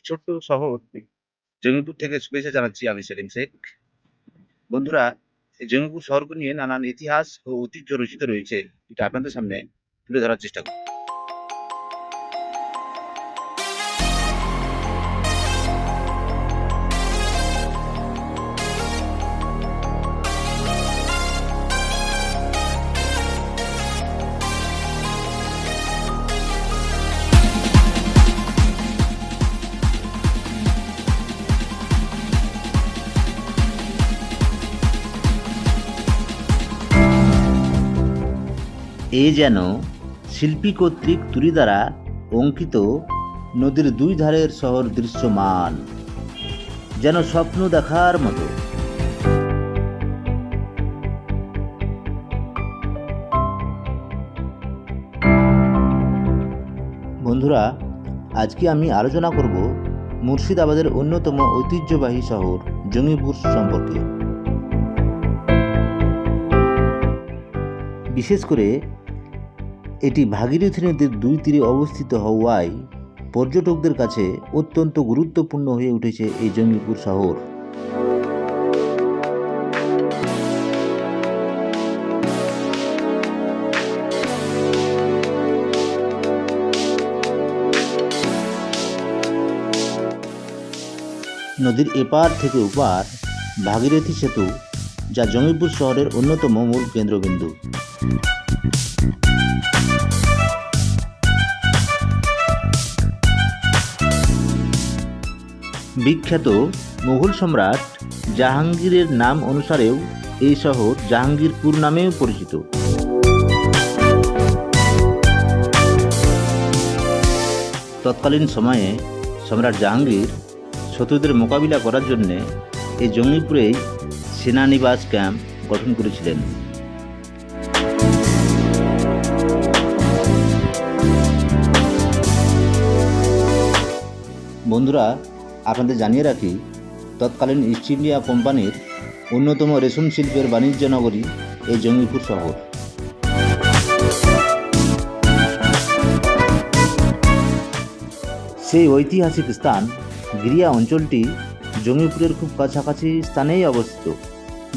ছোট্ট শহর জঙ্গিপুর থেকে শুভেচ্ছা জানাচ্ছি আমি সেলিম শেখ। বন্ধুরা, এই জঙ্গিপুর শহরকে নিয়ে নানান ইতিহাস ও ঐতিহ্য রচিত রয়েছে, এটা আপনাদের সামনে তুলে ধরার চেষ্টা করব। এ যেন শিল্পী কর্তৃক তুলি দ্বারা অঙ্কিত নদীর দুই ধারের শহর দৃশ্যমান, যেন স্বপ্ন দেখার মতো। বন্ধুরা, আজকে আমি আলোচনা করব মুর্শিদাবাদের অন্যতম ঐতিহ্যবাহী শহর জঙ্গিপুর সম্পর্কে। বিশেষ করে এটি ভাগীরথী নদীর দুই তীরে অবস্থিত হওয়ায় পর্যটকদের কাছে অত্যন্ত গুরুত্বপূর্ণ হয়ে উঠেছে এই জঙ্গিপুর শহর। নদীর এপার থেকে ওপার ভাগীরথী সেতু, যা জঙ্গিপুর শহরের অন্যতম মূল কেন্দ্রবিন্দু। বিখ্যাত মুঘল সম্রাট জাহাঙ্গীরের নাম অনুসারেও এই শহর জাহাঙ্গীরপুর নামেও পরিচিত। তৎকালীন সময়ে সম্রাট জাহাঙ্গীর শত্রুদের মোকাবিলা করার জন্য এই জঙ্গিপুরেই সেনানিবাস ক্যাম্প গঠন করেছিলেন। বন্ধুরা, আপনাদের জানিয়ে রাখি, তৎকালীন ইস্ট ইন্ডিয়া কোম্পানির অন্যতম রেশম শিল্পের বাণিজ্য নগরী এই জঙ্গিপুর শহর। সেই ঐতিহাসিক স্থান গিরিয়া অঞ্চলটি জঙ্গিপুরের খুব কাছাকাছি স্থানেই অবস্থিত,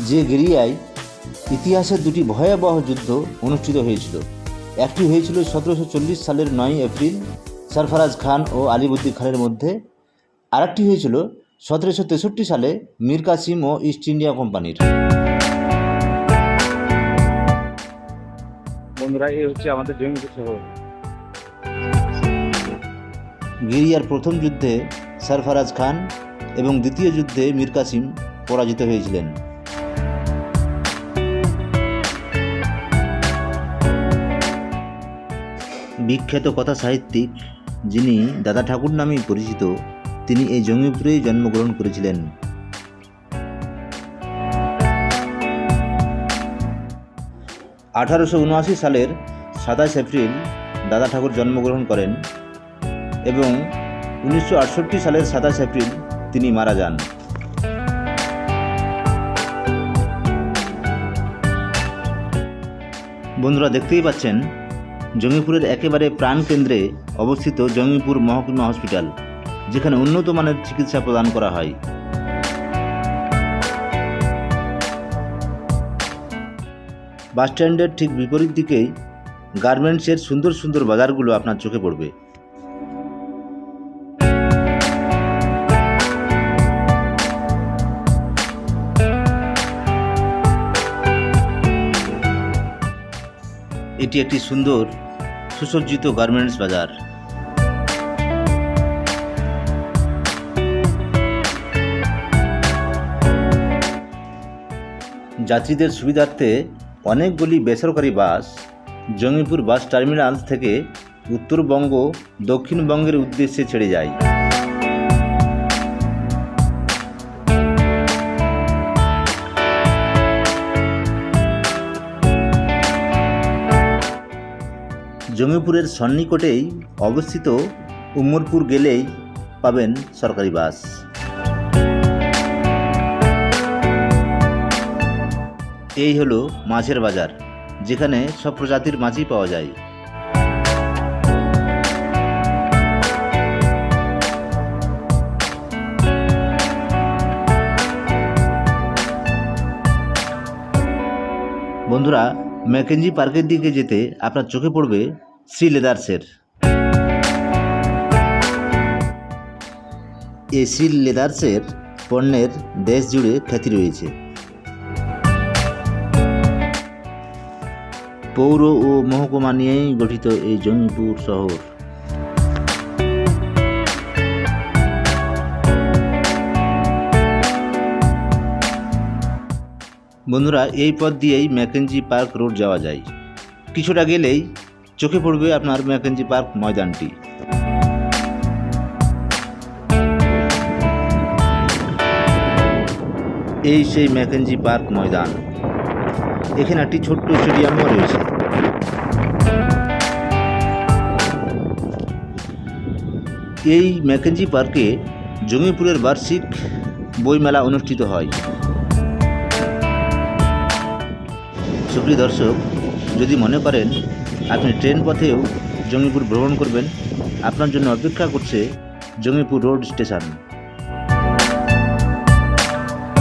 যে গিরিয়ায় ইতিহাসের দুটি ভয়াবহ যুদ্ধ অনুষ্ঠিত হয়েছিল। একটি হয়েছিল 1740 সালের 9 এপ্রিল সরফরাজ খান ও আলিবর্দী খানের মধ্যে, আরেকটি হয়েছিল 1763 সালে মীর কাসিম ও ইস্ট ইন্ডিয়া কোম্পানির। বন্ধুরা, এই হচ্ছে আমাদের জঙ্গিপুর শহর। গিরিয়ার প্রথম যুদ্ধে সরফরাজ খান এবং দ্বিতীয় যুদ্ধে মীর কাসিম পরাজিত হয়েছিলেন। বিখ্যাত কথা সাহিত্যিক, যিনি দাদা ঠাকুর নামেই পরিচিত, তিনি এই জঙ্গিপুরেই জন্মগ্রহণ করেছিলেন। 1879 সালের 27 এপ্রিল দাদা ঠাকুর জন্মগ্রহণ করেন এবং 1968 সালের 27 এপ্রিল তিনি মারা যান। বন্ধুরা, দেখতেই পাচ্ছেন জঙ্গিপুরের একেবারে প্রাণকেন্দ্রে অবস্থিত জঙ্গিপুর মহকুমা হসপিটাল, যেখানে উন্নত মানের চিকিৎসা প্রদান করা হয়। বাসস্ট্যান্ডের ঠিক বিপরীত দিকেই গার্মেন্টসের সুন্দর সুন্দর বাজারগুলো আপনার চোখে পড়বে। এটি একটি সুন্দর সুসজ্জিত গার্মেন্টস বাজার। যাত্রীদের সুবিধার্থে অনেকগুলি বেসরকারি বাস জঙ্গিপুর বাস টার্মিনাল থেকে উত্তরবঙ্গ, দক্ষিণবঙ্গের উদ্দেশ্যে ছেড়ে যায়। জঙ্গিপুরের সন্নিকটেই অবস্থিত উমরপুর গেলেই পাবেন সরকারি বাস। এই হলো মাছের বাজার। যেখানে সব প্রজাতির মাছই পাওয়া যায়। বন্ধুরা, ম্যাকেঞ্জি পার্কের দিকে যেতে আপনার চোখে পড়বে শ্রী লেদার্সের। এই শ্রী লেদার্সের পণ্যের দেশ জুড়ে খ্যাতি রয়েছে। পৌর ও মহকুমা নিয়েই গঠিত এই জঙ্গিপুর শহর। বন্ধুরা, এই পথ দিয়েই ম্যাকেঞ্জি পার্ক রোড যাওয়া যায়। কিছুটা গেলেই চোখে পড়বে আপনার ম্যাকেঞ্জি পার্ক ময়দানটি। এই সেই ম্যাকেঞ্জি পার্ক ময়দান। এখানে একটি ছোট্ট স্টেডিয়ামও রয়েছে। এই ম্যাকেঞ্জি পার্কে জঙ্গিপুরের বার্ষিক বইমেলা অনুষ্ঠিত হয়। সুপ্রিয় দর্শক, যদি মনে করেন আপনি ট্রেন পথেও জঙ্গিপুর ভ্রমণ করবেন, আপনার জন্য অপেক্ষা করছে জঙ্গিপুর রোড স্টেশন।